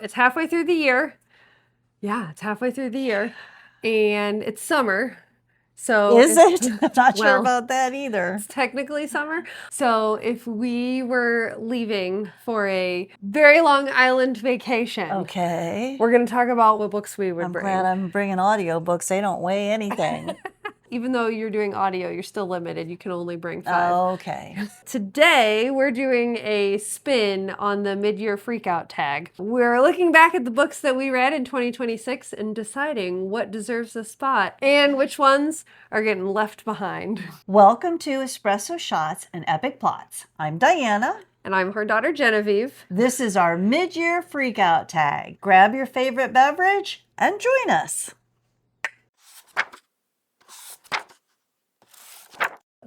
It's halfway through the year. Yeah, it's halfway through the year. And it's summer. So Is it? I'm not sure well, about that either. it's technically summer. So if we were leaving for a very long island vacation, Okay. we're going to talk about what books we would I'm bring. glad I'm bringing audiobooks. They don't weigh anything. Even though you're doing audio, you're still limited. You can only bring 5. Okay. Today, we're doing a spin on the mid-year Freakout tag. We're looking back at the books that we read in 2026 and deciding what deserves a spot and which ones are getting left behind. Welcome to Espresso Shots and Epic Plots. I'm Diana. And I'm her daughter, Genevieve. This is our mid-year Freakout tag. Grab your favorite beverage and join us.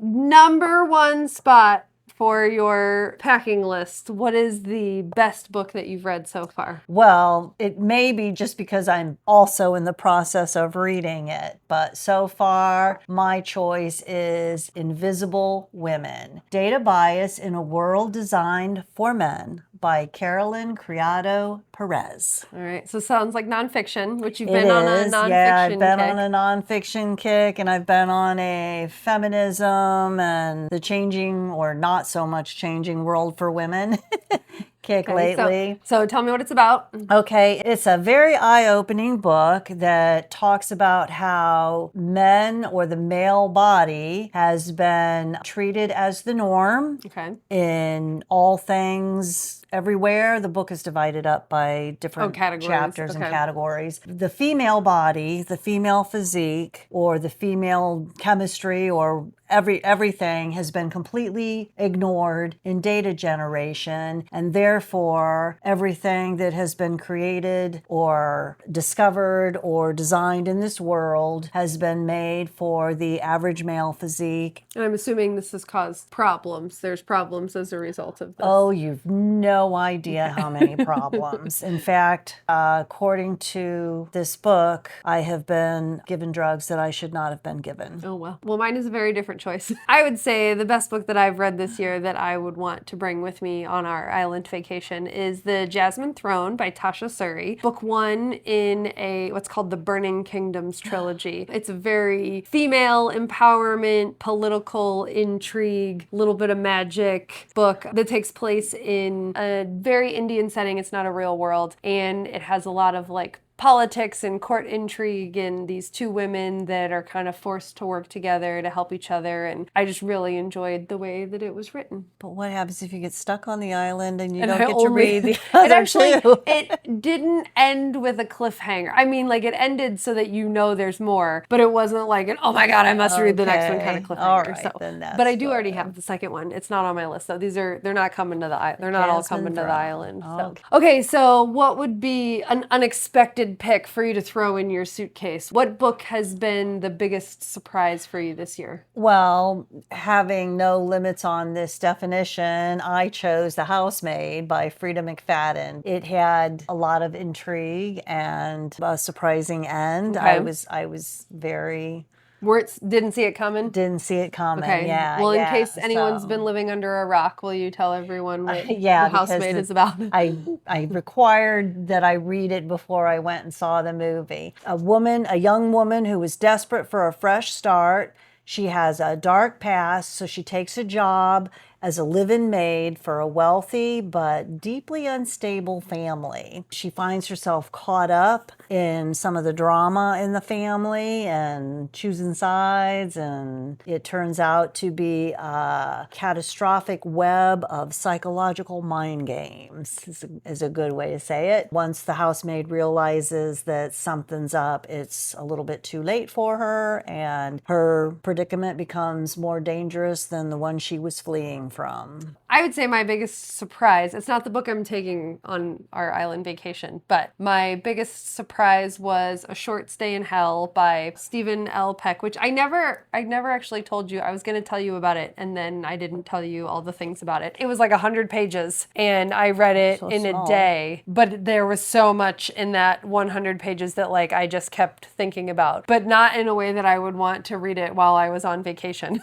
Number 1 spot for your packing list. What is the best book that you've read so far? Well, it may be just because I'm also in the process of reading it, but so far my choice is Invisible Women: Data Bias in a World Designed for Men by Carolyn Criado Perez. All right, so sounds like nonfiction, which you've It been on a is. nonfiction Yeah, I've been kick. on a nonfiction kick, and I've been on a feminism and the changing or not so much changing world for women kick lately. So tell me what it's about. Okay, it's a very eye-opening book that talks about how men or the male body has been treated as the norm Okay. in all things everywhere. The book is divided up by different categories. chapters and Okay. categories. The female body, the female physique, or the female chemistry, or everything has been completely ignored in data generation, and therefore everything that has been created or discovered or designed in this world has been made for the average male physique. And I'm assuming this has caused problems. There's problems as a result of this. Oh, you've no idea how many problems. In fact, according to this book, I have been given drugs that I should not have been given. Oh, well. Well, mine is a very different choice. I would say the best book that I've read this year that I would want to bring with me on our island vacation is The Jasmine Throne by Tasha Suri. Book 1 in what's called the Burning Kingdoms trilogy. It's a very female empowerment, political intrigue, little bit of magic book that takes place in a very Indian setting. It's not a real world. And it has a lot of politics and court intrigue and these 2 women that are kind of forced to work together to help each other. And I just really enjoyed the way that it was written. But what happens if you get stuck on the island and you And don't I get to only- read the other two? It didn't end with a cliffhanger. I mean, it ended so that you know there's more, but it wasn't like an, oh my God, I must read the next one kind of cliffhanger. All right, then that's but I do already good. have the second one. It's not on my list though. They're not coming to the island. They're not all Jasmine coming to the Throne. island. So. Okay, so what would be an unexpected pick for you to throw in your suitcase? What book has been the biggest surprise for you this year? Well, having no limits on this definition, I chose The Housemaid by Frida McFadden. It had a lot of intrigue and a surprising end. Okay. I was very... Didn't see it coming? Didn't see it coming. Okay. Yeah. Well, in yeah, case anyone's so- been living under a rock, will you tell everyone what yeah, The Housemaid because is about? I required that I read it before I went and saw the movie. A young woman who was desperate for a fresh start. She has a dark past, so she takes a job as a live-in maid for a wealthy but deeply unstable family. She finds herself caught up in some of the drama in the family and choosing sides, and it turns out to be a catastrophic web of psychological mind games, is a good way to say it. Once the housemaid realizes that something's up, it's a little bit too late for her, and her predicament becomes more dangerous than the one she was fleeing from. I would say my biggest surprise, it's not the book I'm taking on our island vacation, but my biggest surprise was A Short Stay in Hell by Stephen L. Peck, which I never actually told you. I was going to tell you about it, and then I didn't tell you all the things about it. It was 100 pages, and I read it in a day, but there was so much in that 100 pages that I just kept thinking about, but not in a way that I would want to read it while I was on vacation.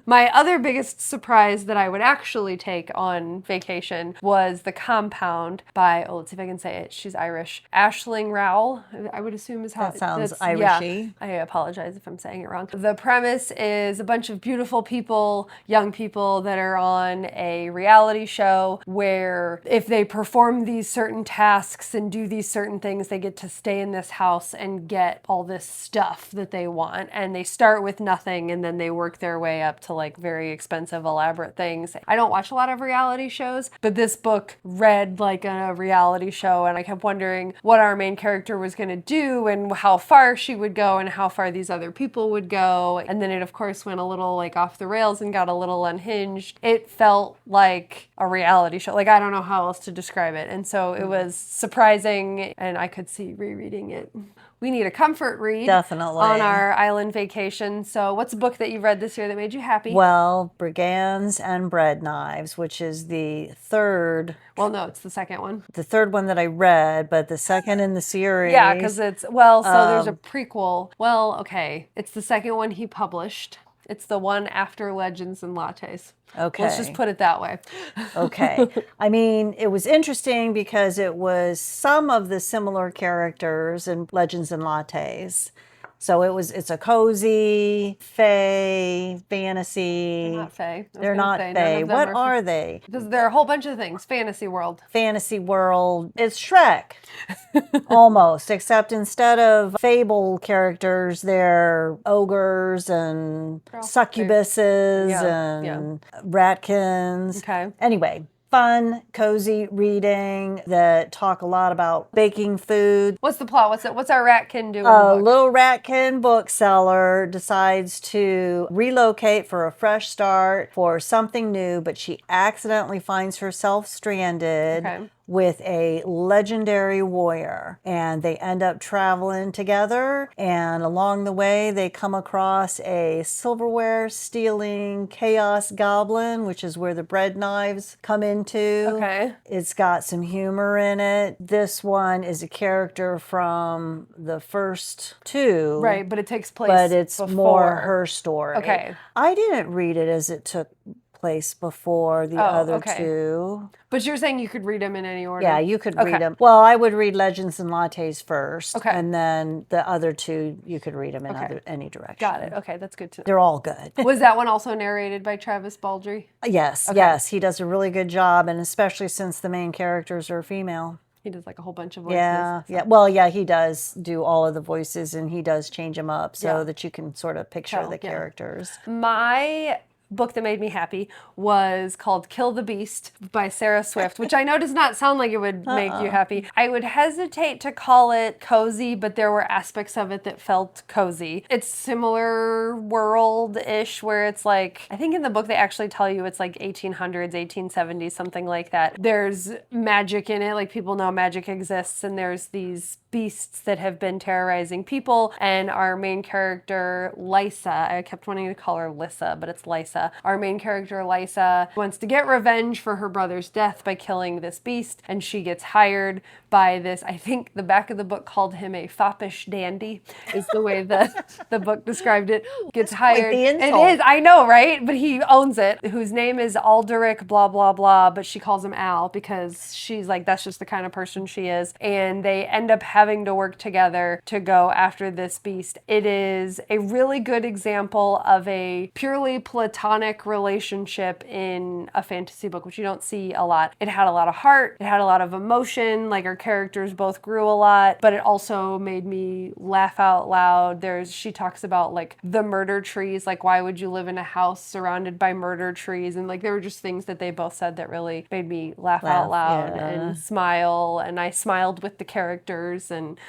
My other biggest surprise that I would actually take take on vacation was The Compound by, let's see if I can say it. She's Irish. Aisling Rowell, I would assume is how That sounds that's, Irishy. Yeah, I apologize if I'm saying it wrong. The premise is a bunch of beautiful people, young people that are on a reality show where if they perform these certain tasks and do these certain things, they get to stay in this house and get all this stuff that they want. And they start with nothing and then they work their way up to like very expensive, elaborate things. I don't watch a lot of reality shows, but this book read like a reality show, and I kept wondering what our main character was going to do and how far she would go and how far these other people would go. And then it of course went a little like off the rails and got a little unhinged. It felt like a reality show. Like I don't know how else to describe it. And so it was surprising, and I could see rereading it. We need a comfort read. Definitely. On our island vacation. So what's a book that you read this year that made you happy? Well, Brigands and Bread Knives, which is the third. Well, no, it's the second one. The third one that I read, but the second in the series. Yeah, because it's, well, so there's a prequel. Well, okay. It's the second one he published. It's the one after Legends and Lattes. Okay. Let's just put it that way. Okay. I mean, it was interesting because it was some of the similar characters in Legends and Lattes. So it's a cozy, fae, fantasy. They're not fae. They're not fae. What are they? Because there are a whole bunch of things. Fantasy world. Fantasy world. It's Shrek. Almost. Except instead of fable characters, they're ogres and succubuses and ratkins. Okay. Anyway. Fun, cozy reading that talk a lot about baking food. What's the plot? What's our ratkin doing? A little ratkin bookseller decides to relocate for a fresh start for something new, but she accidentally finds herself stranded with a legendary warrior, and they end up traveling together, and along the way they come across a silverware stealing chaos goblin, which is where the bread knives come into. Okay. It's got some humor in it. This one is a character from the first two. Right, but it takes place But it's before. more her story. Okay. I didn't read it as it took place before the other two. But you're saying you could read them in any order? Yeah, you could read them. Well, I would read Legends and Lattes first. Okay. And then the other two, you could read them in any direction. Got it. Okay, that's good to know. They're all good. Was that one also narrated by Travis Baldree? Yes, yes. He does a really good job, and especially since the main characters are female. He does like a whole bunch of voices. Yeah, yeah. Well, yeah, he does do all of the voices, and he does change them up so that you can sort of picture the characters. My book that made me happy was called Kill the Beast by Sarah Swift, which I know does not sound like it would make you happy. I would hesitate to call it cozy, but there were aspects of it that felt cozy. It's similar world-ish where it's like, I think in the book they actually tell you it's like 1800s, 1870s, something like that. There's magic in it, like people know magic exists, and there's these beasts that have been terrorizing people, and our main character, Lysa, I kept wanting to call her Lissa, but it's Lysa. Our main character, Lysa, wants to get revenge for her brother's death by killing this beast, and she gets hired by this, I think the back of the book called him a foppish dandy, is the way the book described it. Gets hired. The insult. It is, I know, right? But he owns it, whose name is Alderic blah, blah, blah, but she calls him Al because she's like, that's just the kind of person she is. And they end up having to work together to go after this beast. It is a really good example of a purely platonic relationship in a fantasy book, which you don't see a lot. It had a lot of heart. It had a lot of emotion. Like our characters both grew a lot, but it also made me laugh out loud. She talks about like the murder trees, like why would you live in a house surrounded by murder trees? And like there were just things that they both said that really made me laugh out loud and smile. And I smiled with the characters and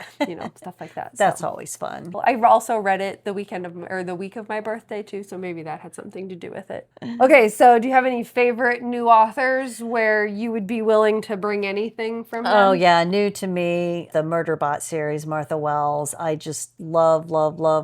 stuff like that. That's always fun. I also read it the week of my birthday too, so maybe that had something to do with it. Okay, so do you have any favorite new authors where you would be willing to bring anything from them? Oh yeah, new to me, the Murderbot series, Martha Wells. I just love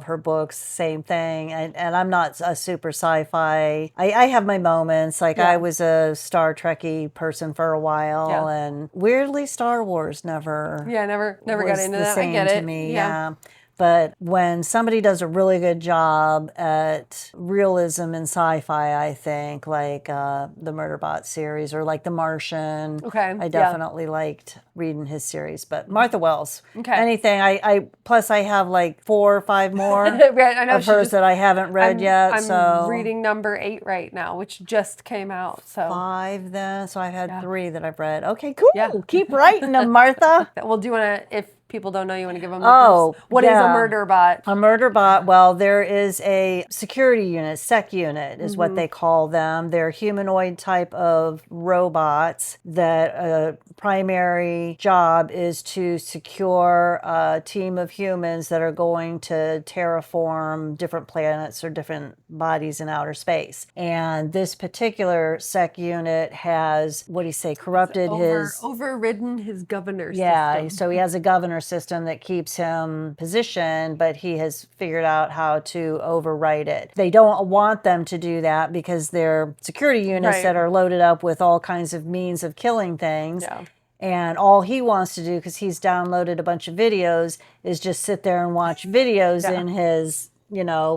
her books. Same thing, and I'm not a super sci-fi. I have my moments. Like I was a Star Trekky person for a while, and weirdly Star Wars never got into the that. same I get it. to me. Yeah. But when somebody does a really good job at realism in sci-fi, I think, like the Murderbot series or like The Martian, Okay, I definitely liked reading his series. But Martha Wells, Okay. anything. Plus I have like 4 or 5 more I know of hers that I haven't read yet. I'm reading number 8 right now, which just came out. So 5 then. So I've had 3 that I've read. Okay, cool. Yeah. Keep writing them, Martha. Well, do you want to, if people don't know, you want to give them the briefs? What is a murder bot? A murder bot, well, there is a security unit, sec unit is what they call them. They're humanoid type of robots that a primary job is to secure a team of humans that are going to terraform different planets or different bodies in outer space. And this particular sec unit has, what do you say, corrupted overridden his governor system. system. So he has a governor system that keeps him positioned, but he has figured out how to overwrite it. They don't want them to do that because they're security units that are loaded up with all kinds of means of killing things. Yeah. And all he wants to do, because he's downloaded a bunch of videos, is just sit there and watch videos in his,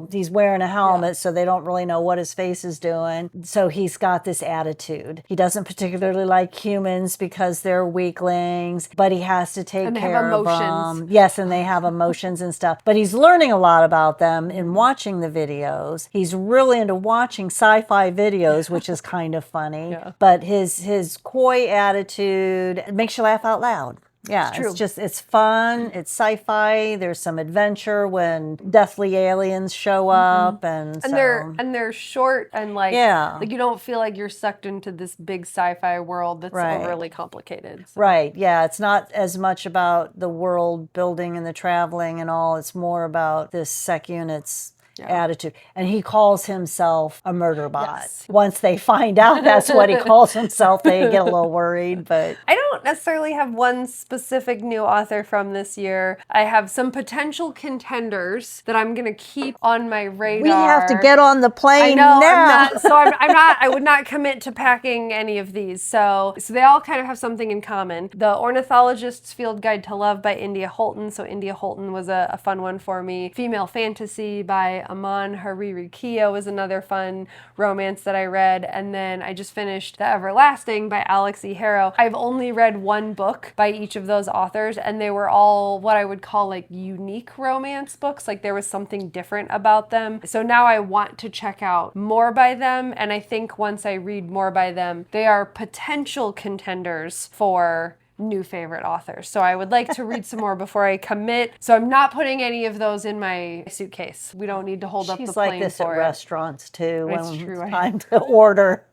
he's wearing a helmet, so they don't really know what his face is doing. So he's got this attitude. He doesn't particularly like humans because they're weaklings, but he has to take care of them. Yes, and they have emotions and stuff. But he's learning a lot about them in watching the videos. He's really into watching sci-fi videos, which is kind of funny. Yeah. But his coy attitude makes you laugh out loud. Yeah, it's fun. It's sci-fi. There's some adventure when deathly aliens show up, and they're short and like you don't feel like you're sucked into this big sci-fi world that's overly complicated. So. Right. Yeah, it's not as much about the world building and the traveling and all. It's more about this sec unit's attitude. And he calls himself a murder bot. Yes. Once they find out that's what he calls himself, they get a little worried. But I don't necessarily have one specific new author from this year. I have some potential contenders that I'm going to keep on my radar. We have to get on the plane now. I would not commit to packing any of these. So they all kind of have something in common. The Ornithologist's Field Guide to Love by India Holton. So India Holton was a fun one for me. Female Fantasy by Aman Hariri Kia was another fun romance that I read. And then I just finished The Everlasting by Alex E. Harrow. I've only read one book by each of those authors, and they were all what I would call like unique romance books. Like there was something different about them. So now I want to check out more by them. And I think once I read more by them, they are potential contenders for new favorite authors. So I would like to read some more before I commit. So I'm not putting any of those in my suitcase. We don't need to hold up the plane for it. She's like this at restaurants too. It's true. It's time to order.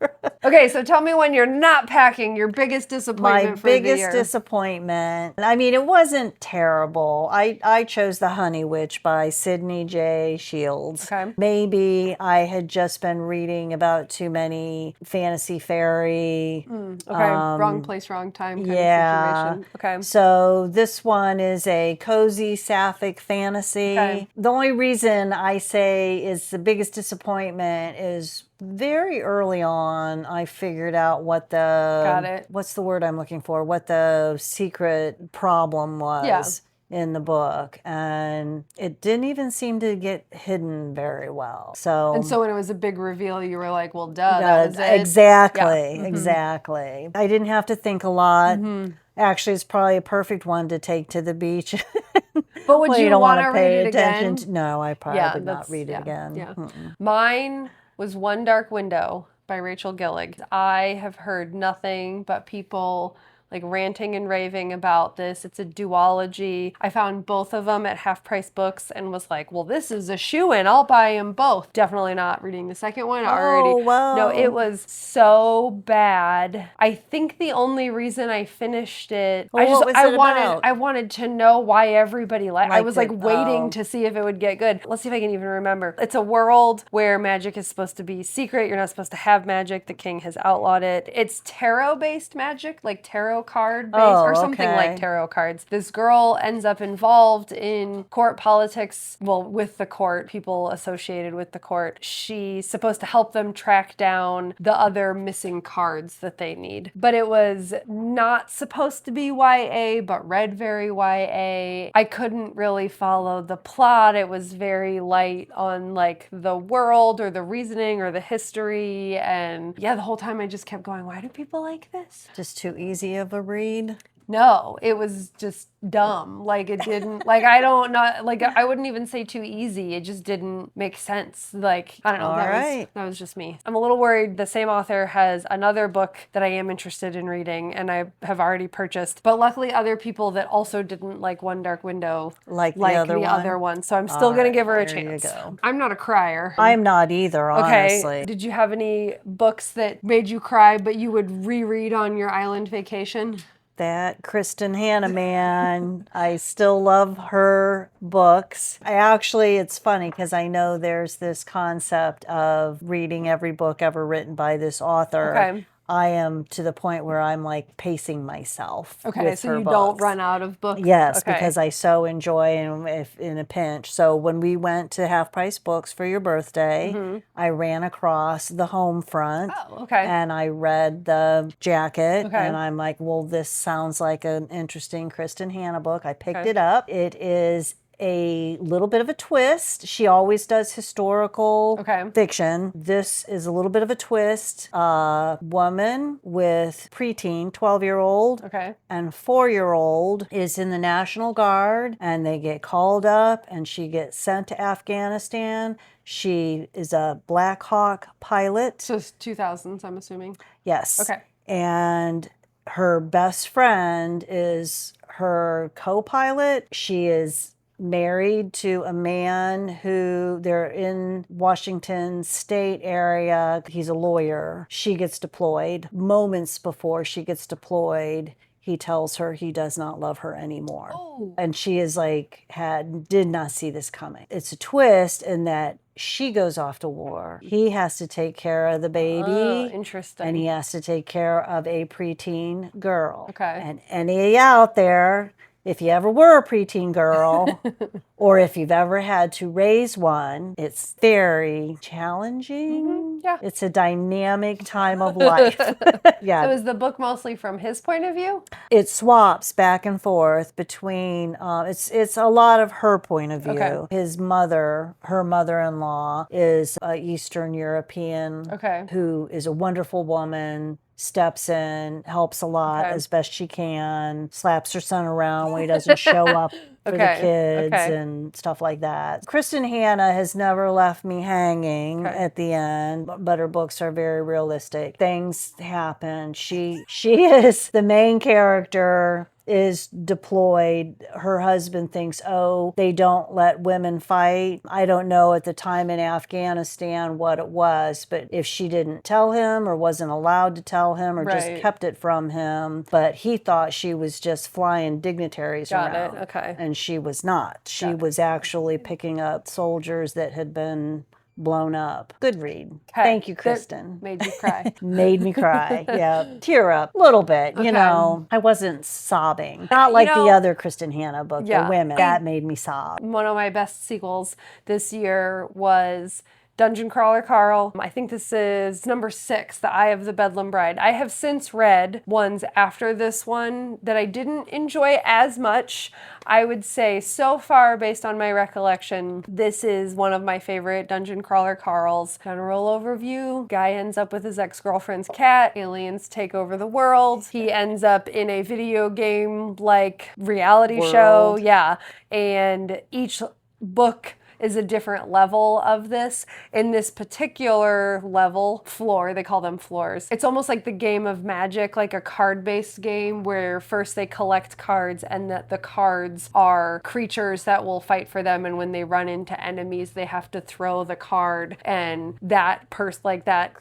Okay, so tell me when you're not packing, your biggest disappointment for the year. My biggest disappointment. I mean, it wasn't terrible. I chose The Honey Witch by Sydney J. Shields. Okay. Maybe I had just been reading about too many fantasy fairy. Wrong place, wrong time kind of situation. Okay. So this one is a cozy sapphic fantasy. Okay. The only reason I say is the biggest disappointment is very early on I figured out what what's the word I'm looking for? What the secret problem was. In the book, and it didn't even seem to get hidden very well. So when it was a big reveal, you were like, well, duh, that was it. Exactly, exactly. I didn't have to think a lot. Actually, it's probably a perfect one to take to the beach. But would you want to read it again? No, I probably would not read it again. Yeah. Mine was One Dark Window by Rachel Gillig. I have heard nothing but people like ranting and raving about this. It's a duology. I found both of them at Half Price Books and was like, well, this is a shoo-in. I'll buy them both. Definitely not reading the second one already. Wow. No, it was so bad. I think the only reason I finished it, I wanted to know why everybody liked it. I was like waiting to see if it would get good. Let's see if I can even remember. It's a world where magic is supposed to be secret. You're not supposed to have magic. The king has outlawed it. It's tarot-based magic, like tarot tarot card base Oh, or something like okay. tarot cards. This girl ends up involved in court politics, well, with the court, people associated with the court. She's supposed to help them track down the other missing cards that they need. But it was not supposed to be YA, but read very YA. I couldn't really follow the plot. It was very light on like the world or the reasoning or the history. And yeah, the whole time I just kept going, why do people like this? Just too easy of a read. No, it was just dumb. Like it didn't, like I don't not like I wouldn't even say too easy. It just didn't make sense. Like I don't know. All right. That was just me. I'm a little worried. The same author has another book that I am interested in reading and I have already purchased. But luckily other people that also didn't like One Dark Window Like the other one. So I'm still gonna give her a there you chance. go. I'm not a crier. I'm not either, Okay. honestly. Did you have any books that made you cry but you would reread on your island vacation? That Kristen Hanneman, I still love her books. It's funny because I know there's this concept of reading every book ever written by this author. Okay. I am to the point where I'm like pacing myself. Okay, with so her you books. don't run out of books? Yes, Okay. because I so enjoy and if in a pinch. So when we went to Half Price Books for your birthday, I ran across the home front. Oh, okay. And I read the jacket Okay. and I'm like, well, this sounds like an interesting Kristen Hanna book. I picked it up. It is a little bit of a twist. She always does historical fiction. This is a little bit of a twist. A woman with preteen, 12-year-old and 4-year-old is in the National Guard and they get called up and she gets sent to Afghanistan. She is a Black Hawk pilot. So it's 2000s, I'm assuming? Yes. Okay. And her best friend is her co-pilot. She is married to a man who they're in Washington state area. He's a lawyer. She gets deployed. Moments before she gets deployed, he tells her he does not love her anymore. Oh. And she is like, did not see this coming. It's a twist in that she goes off to war. He has to take care of the baby. Oh, interesting. And he has to take care of a preteen girl. Okay. And any of you out there, if you ever were a preteen girl, or if you've ever had to raise one, it's very challenging. Yeah. It's a dynamic time of life. Yeah. So is the book mostly from his point of view? It swaps back and forth between, it's a lot of her point of view. Okay. His mother, her mother-in-law, is an Eastern European who is a wonderful woman, steps in, helps a lot as best she can, slaps her son around when he doesn't show up for the kids and stuff like that. Kristen Hanna has never left me hanging at the end, but her books are very realistic. Things happen. She is the main character, is deployed. Her husband thinks, oh, they don't let women fight. I don't know at the time in Afghanistan what it was, but if she didn't tell him or wasn't allowed to tell him or just kept it from him, but he thought she was just flying dignitaries around. Okay. And she was not. She was actually picking up soldiers that had been blown up. Good read. Thank you, Kristen. That made you cry. Made me cry. Yeah. Tear up a little bit. You know, I wasn't sobbing. Not like the other Kristen Hanna book, The Women. That made me sob. One of my best sequels this year was Dungeon Crawler Carl. I think this is number 6, The Eye of the Bedlam Bride. I have since read ones after this one that I didn't enjoy as much. I would say so far, based on my recollection, this is one of my favorite Dungeon Crawler Carls. General overview, guy ends up with his ex-girlfriend's cat, aliens take over the world, he ends up in a video game like reality show, and each book is a different level of this. In this particular level, floor, they call them floors. It's almost like the game of Magic, like a card-based game where first they collect cards and that the cards are creatures that will fight for them, and when they run into enemies, they have to throw the card and that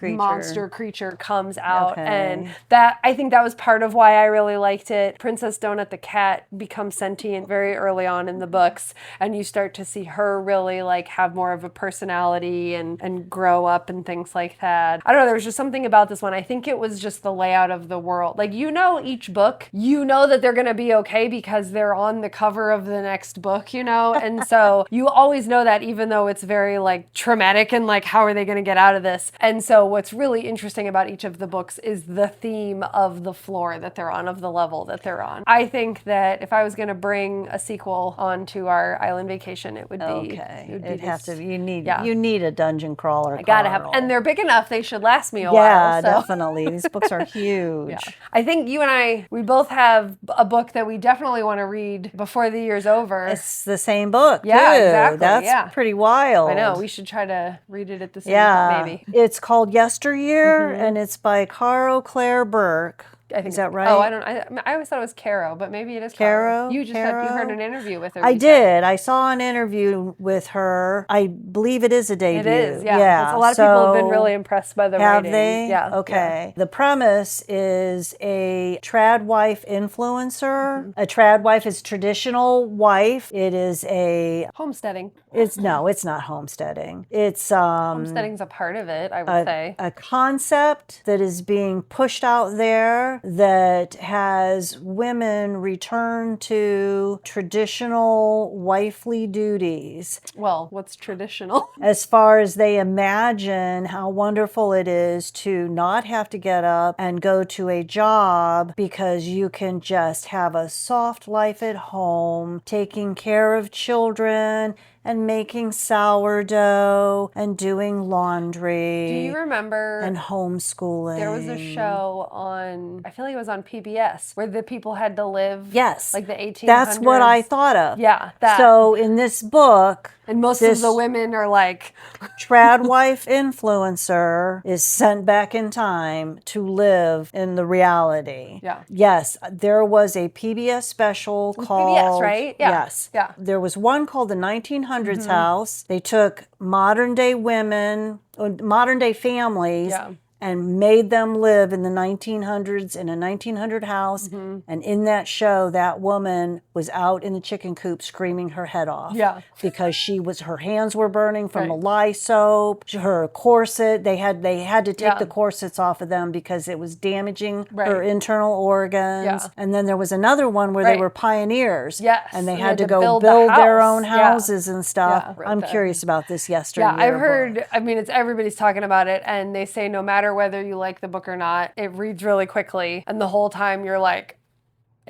monster creature comes out. And that, I think that was part of why I really liked it. Princess Donut the cat becomes sentient very early on in the books, and you start to see her really really like have more of a personality and grow up and things like that. I don't know, there was just something about this one. I think it was just the layout of the world. Like, you know, each book, you know that they're going to be okay because they're on the cover of the next book, you know? And so you always know that, even though it's very like traumatic and like, how are they going to get out of this? And so what's really interesting about each of the books is the theme of the floor that they're on, of the level that they're on. I think that if I was going to bring a sequel onto our island vacation, it would be Okay. It'd have to. You need a dungeon crawler. I gotta have, and they're big enough. They should last me a while. Yeah, So. definitely. These books are huge. Yeah. I think you and I, we both have a book that we definitely want to read before the year's over. It's the same book. Yeah, too. exactly. That's pretty wild. I know. We should try to read it at the same time, maybe. It's called Yesteryear, and it's by Caro Claire Burke. I think is that right? Oh, I don't. I always thought it was Caro, but maybe it is Caro. You just you heard an interview with her. I did. I saw an interview with her. I believe it is a debut. It is. Yeah. A lot of people have been really impressed by the writing. Have they? Yeah. Okay. Yeah. The premise is a trad wife influencer. A trad wife is traditional wife. It is a homesteading. It's not homesteading. It's homesteading's a part of it, I would say. A concept that is being pushed out there that has women return to traditional wifely duties. Well, what's traditional? As far as they imagine how wonderful it is to not have to get up and go to a job because you can just have a soft life at home, taking care of children and making sourdough and doing laundry. Do you remember? And homeschooling. There was a show on, I feel like it was on PBS, where the people had to live. Yes. Like the 1800s. That's what I thought of. Yeah. That. So in this book. And most of the women are like. Trad wife influencer is sent back in time to live in the reality. Yeah. Yes. There was a PBS special called. PBS, right? Yeah. Yes. Yeah. There was one called the 1900s House. They took modern day women, modern day families. Yeah. And made them live in the 1900s in a 1900 house. And in that show, that woman was out in the chicken coop screaming her head off. Yeah. Because her hands were burning from the lye soap, her corset. They had to take the corsets off of them because it was damaging her internal organs. Yeah. And then there was another one where they were pioneers. Yes. And they had to go build their own houses and stuff. Yeah. I'm curious about this yesterday. Yeah, I've heard, I mean, everybody's talking about it, and they say no matter whether you like the book or not, it reads really quickly, and the whole time you're like,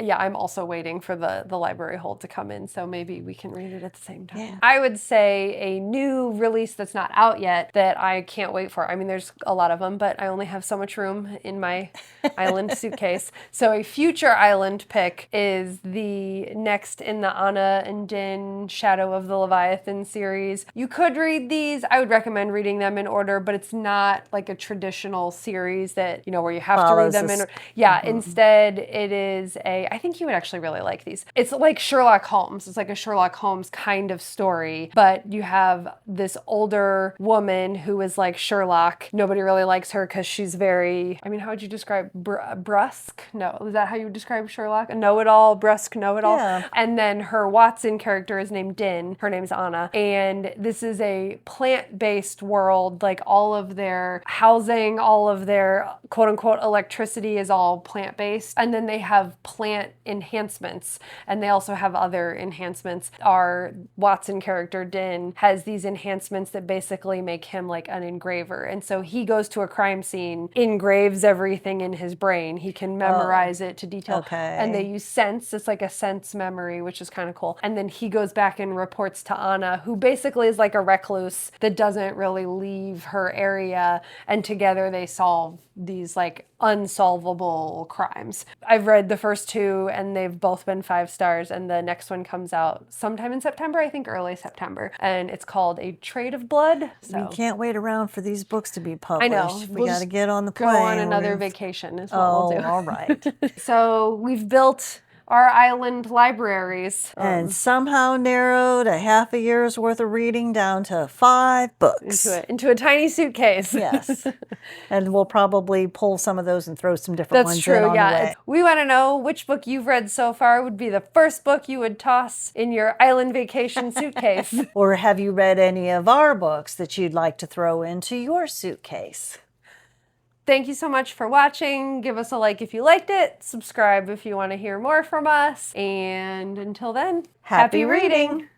yeah, I'm also waiting for the library hold to come in, so maybe we can read it at the same time. Yeah. I would say a new release that's not out yet that I can't wait for. I mean, there's a lot of them, but I only have so much room in my island suitcase. So a future island pick is the next in the Anna and Din Shadow of the Leviathan series. You could read these. I would recommend reading them in order, but it's not like a traditional series that, you know, where you have to read them in order. Yeah, instead it is I think you would actually really like these. It's like Sherlock Holmes. It's like a Sherlock Holmes kind of story, but you have this older woman who is like Sherlock. Nobody really likes her because she's very, I mean, how would you describe brusque? No, is that how you would describe Sherlock? A know-it-all, brusque know-it-all? Yeah. And then her Watson character is named Din. Her name's Anna. And this is a plant-based world. Like all of their housing, all of their quote-unquote electricity is all plant-based. And then they have plant enhancements, and they also have other enhancements. Our Watson character, Din, has these enhancements that basically make him like an engraver. And so he goes to a crime scene, engraves everything in his brain. He can memorize it to detail. Okay. And they use sense. It's like a sense memory, which is kind of cool. And then he goes back and reports to Anna, who basically is like a recluse that doesn't really leave her area. And together they solve these like unsolvable crimes. I've read the first two and they've both been 5 stars, and the next one comes out sometime in September, I think early September, and it's called A Trade of Blood. So we can't wait around for these books to be published. I know. We got to get on the plane. Go on another vacation is what we'll do. All right. So we've built our island libraries. And somehow narrowed a half a year's worth of reading down to 5 books. Into a tiny suitcase. Yes. And we'll probably pull some of those and throw some different That's ones true, in on the yeah. way. We want to know which book you've read so far would be the first book you would toss in your island vacation suitcase. Or have you read any of our books that you'd like to throw into your suitcase? Thank you so much for watching. Give us a like if you liked it. Subscribe if you want to hear more from us. And until then, Happy reading.